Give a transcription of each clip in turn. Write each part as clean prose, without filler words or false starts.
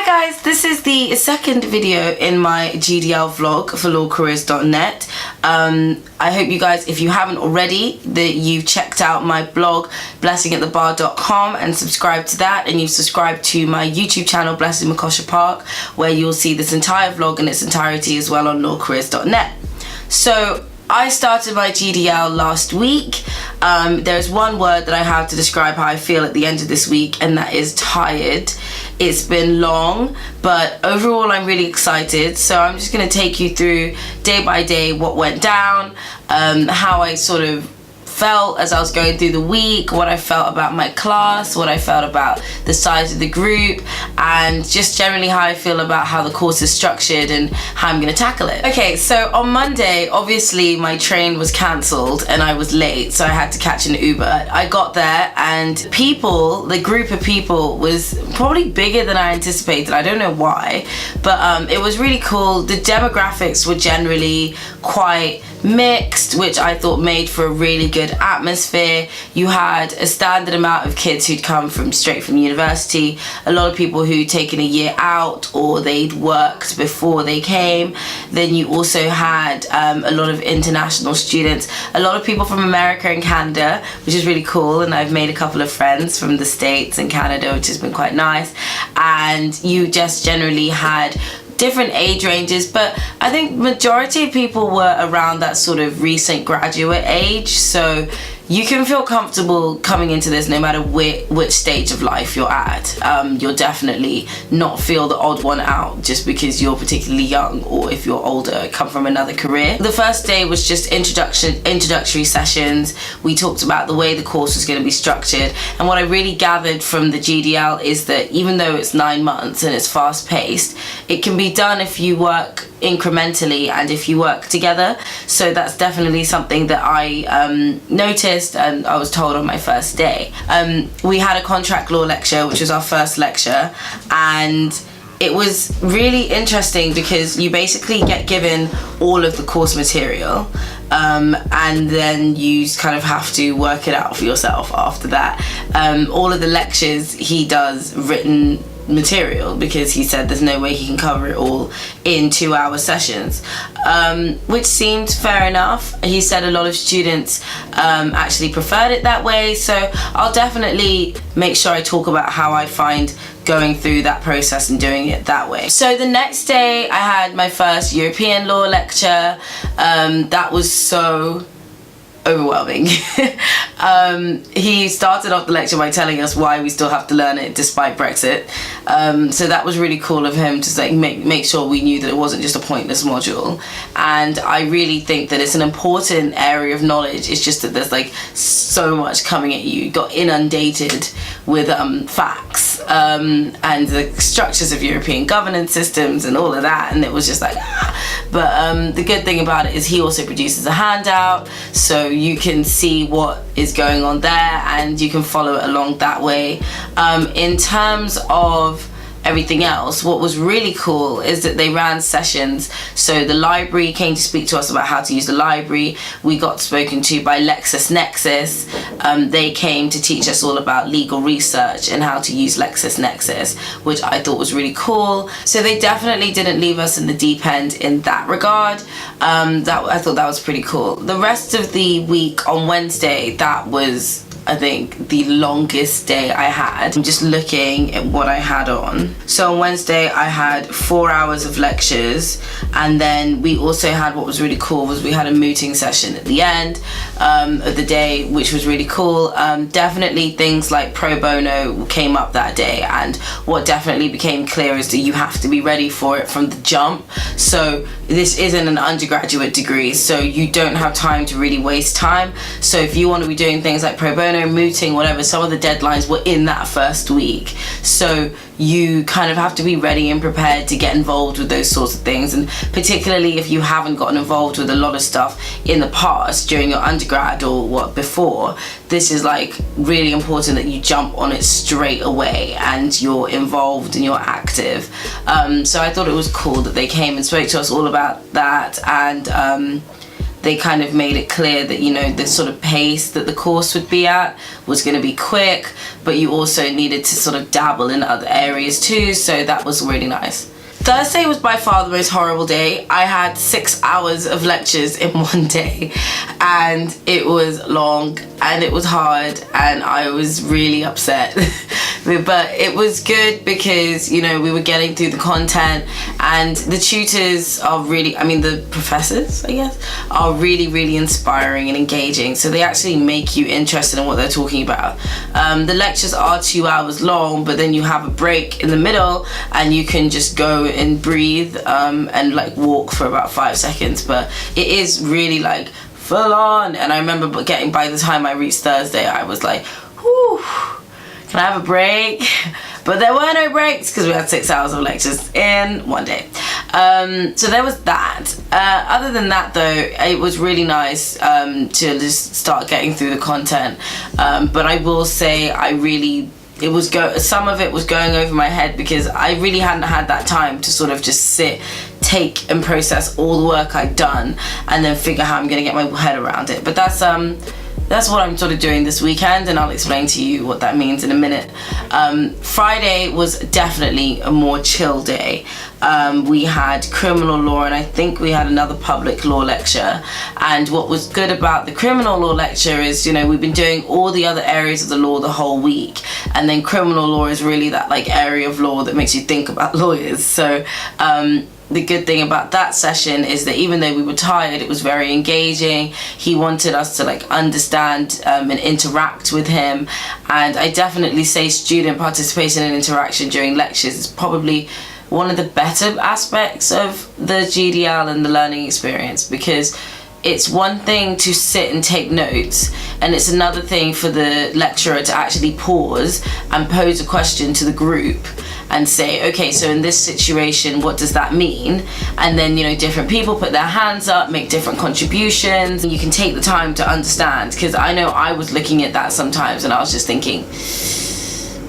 guys, this is the second video in my GDL vlog for lawcareers.net. I hope you guys, if you haven't already, that you've checked out my blog blessingatthebar.com and subscribed to that, and you've subscribed to my YouTube channel Blessing Makosha Park, where you'll see this entire vlog in its entirety as well on lawcareers.net. So I started my GDL last week. There's one word that I have to describe how I feel at the end of this week, and that is tired. It's been long, but overall I'm really excited. So I'm just going to take you through day by day what went down, how I sort of felt as I was going through the week, what I felt about my class, what I felt about the size of the group, and just generally how I feel about how the course is structured and how I'm going to tackle it. Okay, so on Monday, obviously my train was cancelled and I was late, so I had to catch an Uber. I got there and the group of people was probably bigger than I anticipated. I don't know why, but it was really cool. The demographics were generally quite mixed, which I thought made for a really good atmosphere. You had a standard amount of kids who'd come straight from university, a lot of people who'd taken a year out or they'd worked before they came. Then you also had a lot of international students, a lot of people from America and Canada, which is really cool, and I've made a couple of friends from the States and Canada, which has been quite nice. And you just generally had different age ranges, but I think majority of people were around that sort of recent graduate age, so you can feel comfortable coming into this no matter which stage of life you're at. You'll definitely not feel the odd one out just because you're particularly young, or if you're older, come from another career. The first day was just introductory sessions. We talked about the way the course was going to be structured, and what I really gathered from the GDL is that even though it's 9 months and it's fast paced, it can be done if you work incrementally and if you work together. So that's definitely something that I noticed and I was told on my first day. We had a contract law lecture, which was our first lecture, and it was really interesting because you basically get given all of the course material, and then you kind of have to work it out for yourself after that. All of the lectures he does written material because he said there's no way he can cover it all in 2-hour sessions, which seemed fair enough. He said a lot of students actually preferred it that way, so I'll definitely make sure I talk about how I find going through that process and doing it that way. So the next day I had my first European law lecture. That was so overwhelming. He started off the lecture by telling us why we still have to learn it despite Brexit. So that was really cool of him to like make sure we knew that it wasn't just a pointless module. And I really think that it's an important area of knowledge. It's just that there's like so much coming at you. You got inundated with facts and the structures of European governance systems and all of that, and it was just like But the good thing about it is he also produces a handout, so you can see what is going on there and you can follow it along that way. In terms of everything else, what was really cool is that they ran sessions. So the library came to speak to us about how to use the library. We got spoken to by LexisNexis. They came to teach us all about legal research and how to use LexisNexis, which I thought was really cool. So they definitely didn't leave us in the deep end in that regard. I thought that was pretty cool. The rest of the week on Wednesday, that was, I think, the longest day I had. I'm just looking at what I had on. So on Wednesday I had 4 hours of lectures, and then we also had, what was really cool was we had a mooting session at the end of the day, which was really cool. Definitely things like pro bono came up that day, and what definitely became clear is that you have to be ready for it from the jump. So this isn't an undergraduate degree, so you don't have time to really waste time. So if you want to be doing things like pro bono, mooting, whatever, some of the deadlines were in that first week, so you kind of have to be ready and prepared to get involved with those sorts of things. And particularly if you haven't gotten involved with a lot of stuff in the past during your undergrad or before, this is like really important that you jump on it straight away and you're involved and you're active. So I thought it was cool that they came and spoke to us all about that, and they kind of made it clear that, you know, the sort of pace that the course would be at was going to be quick, but you also needed to sort of dabble in other areas too, so that was really nice. Thursday was by far the most horrible day. I had 6 hours of lectures in one day, and it was long and it was hard and I was really upset. But it was good because, you know, we were getting through the content, and the tutors are really, I mean the professors, I guess, are really, really inspiring and engaging. So they actually make you interested in what they're talking about. The lectures are 2 hours long, but then you have a break in the middle and you can just go and breathe and like walk for about 5 seconds. But it is really like full on, and I remember getting, by the time I reached Thursday, I was like, whew, can I have a break? But there were no breaks because we had 6 hours of lectures in one day. So there was that. Other than that though, it was really nice to just start getting through the content. But I will say some of it was going over my head because I really hadn't had that time to sort of just sit, take and process all the work I'd done and then figure how I'm gonna get my head around it. But that's what I'm sort of doing this weekend, and I'll explain to you what that means in a minute. Friday was definitely a more chill day. We had criminal law, and I think we had another public law lecture. And what was good about the criminal law lecture is, you know, we've been doing all the other areas of the law the whole week, and then criminal law is really that like area of law that makes you think about lawyers. So the good thing about that session is that even though we were tired, it was very engaging. He wanted us to like understand and interact with him, and I definitely say student participation and interaction during lectures is probably one of the better aspects of the GDL and the learning experience, because it's one thing to sit and take notes, and it's another thing for the lecturer to actually pause and pose a question to the group and say, okay, so in this situation, what does that mean? And then, you know, different people put their hands up, make different contributions, and you can take the time to understand. Because I know I was looking at that sometimes and I was just thinking,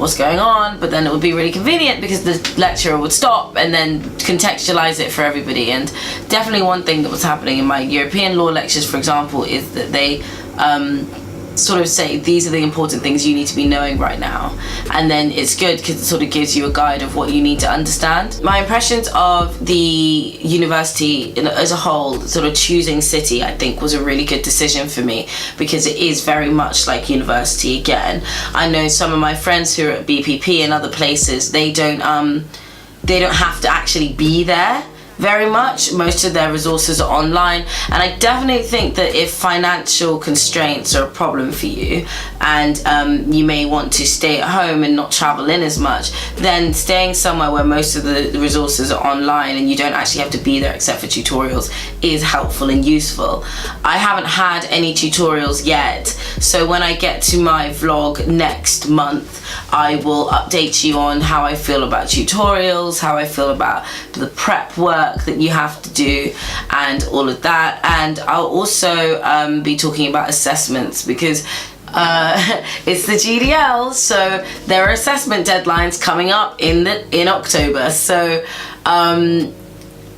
what's going on? But then it would be really convenient because the lecturer would stop and then contextualize it for everybody. And definitely one thing that was happening in my European law lectures, for example, is that they sort of say, these are the important things you need to be knowing right now. And then it's good because it sort of gives you a guide of what you need to understand. My impressions of the university as a whole, sort of choosing city, I think was a really good decision for me, because it is very much like university again. I know some of my friends who are at BPP and other places, they don't have to actually be there very much. Most of their resources are online, and I definitely think that if financial constraints are a problem for you and you may want to stay at home and not travel in as much, then staying somewhere where most of the resources are online and you don't actually have to be there except for tutorials is helpful and useful. I haven't had any tutorials yet, so when I get to my vlog next month, I will update you on how I feel about tutorials, how I feel about the prep work that you have to do and all of that. And I'll also be talking about assessments, because it's the GDL, so there are assessment deadlines coming up in October. So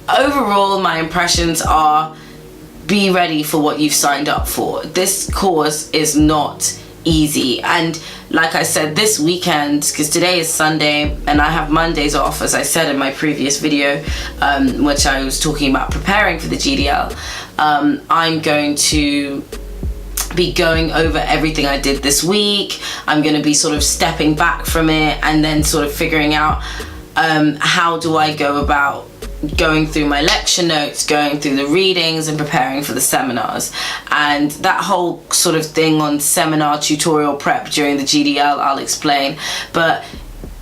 overall my impressions are, be ready for what you've signed up for. This course is not easy, and like I said, this weekend, because today is Sunday and I have Mondays off, as I said in my previous video, which I was talking about preparing for the GDL, I'm going to be going over everything I did this week. I'm going to be sort of stepping back from it and then sort of figuring out how do I go about going through my lecture notes, going through the readings and preparing for the seminars. And that whole sort of thing on seminar tutorial prep during the GDL, I'll explain. But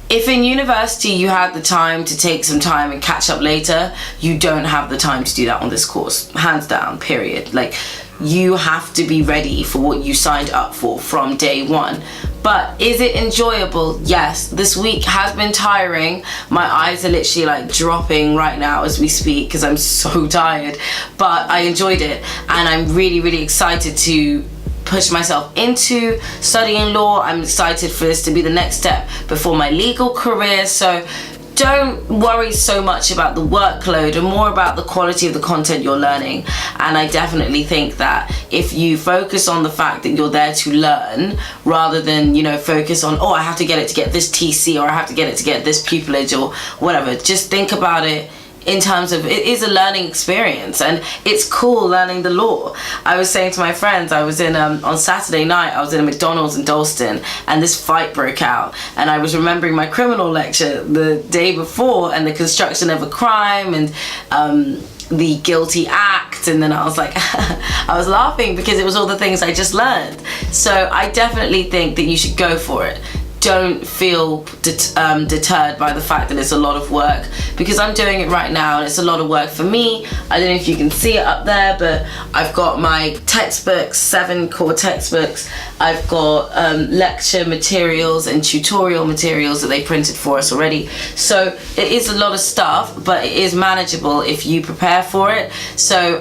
if in university you had the time to take some time and catch up later, you don't have the time to do that on this course, hands down, period. Like, you have to be ready for what you signed up for from day one. But is it enjoyable? Yes. This week has been tiring. My eyes are literally like dropping right now as we speak because I'm so tired, but I enjoyed it, and I'm really, really excited to push myself into studying law. I'm excited for this to be the next step before my legal career. So don't worry so much about the workload and more about the quality of the content you're learning. And I definitely think that if you focus on the fact that you're there to learn rather than, you know, focus on, oh, I have to get it to get this TC, or I have to get it to get this pupillage or whatever, just think about it in terms of it is a learning experience, and it's cool learning the law. I was saying to my friends, I was in on Saturday night, I was in a McDonald's in Dalston, and this fight broke out, and I was remembering my criminal lecture the day before and the construction of a crime and the guilty act, and then I was like I was laughing because it was all the things I just learned. So I definitely think that you should go for it. Don't feel deterred by the fact that it's a lot of work, because I'm doing it right now and it's a lot of work for me. I don't know if you can see it up there, but I've got my textbooks, 7 core textbooks. I've got lecture materials and tutorial materials that they printed for us already. So it is a lot of stuff, but it is manageable if you prepare for it. So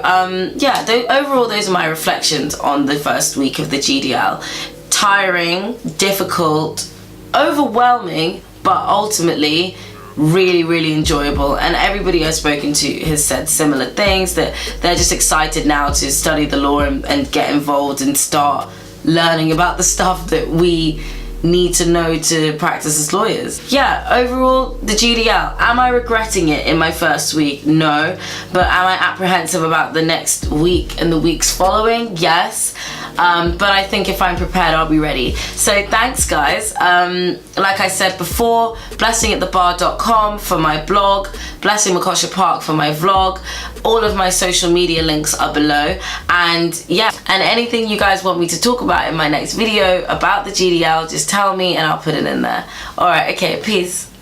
yeah, overall those are my reflections on the first week of the GDL. Tiring, difficult, overwhelming, but ultimately really, really enjoyable. And everybody I've spoken to has said similar things, that they're just excited now to study the law and get involved and start learning about the stuff that we need to know to practice as lawyers. Yeah, overall, the GDL, am I regretting it in my first week? No. But am I apprehensive about the next week and the weeks following? Yes. But I think if I'm prepared, I'll be ready. So thanks, guys. Like I said before, blessingatthebar.com for my blog, Blessing Makosha Park for my vlog. All of my social media links are below. And yeah, and anything you guys want me to talk about in my next video about the GDL, just tell me and I'll put it in there. Alright, okay, peace.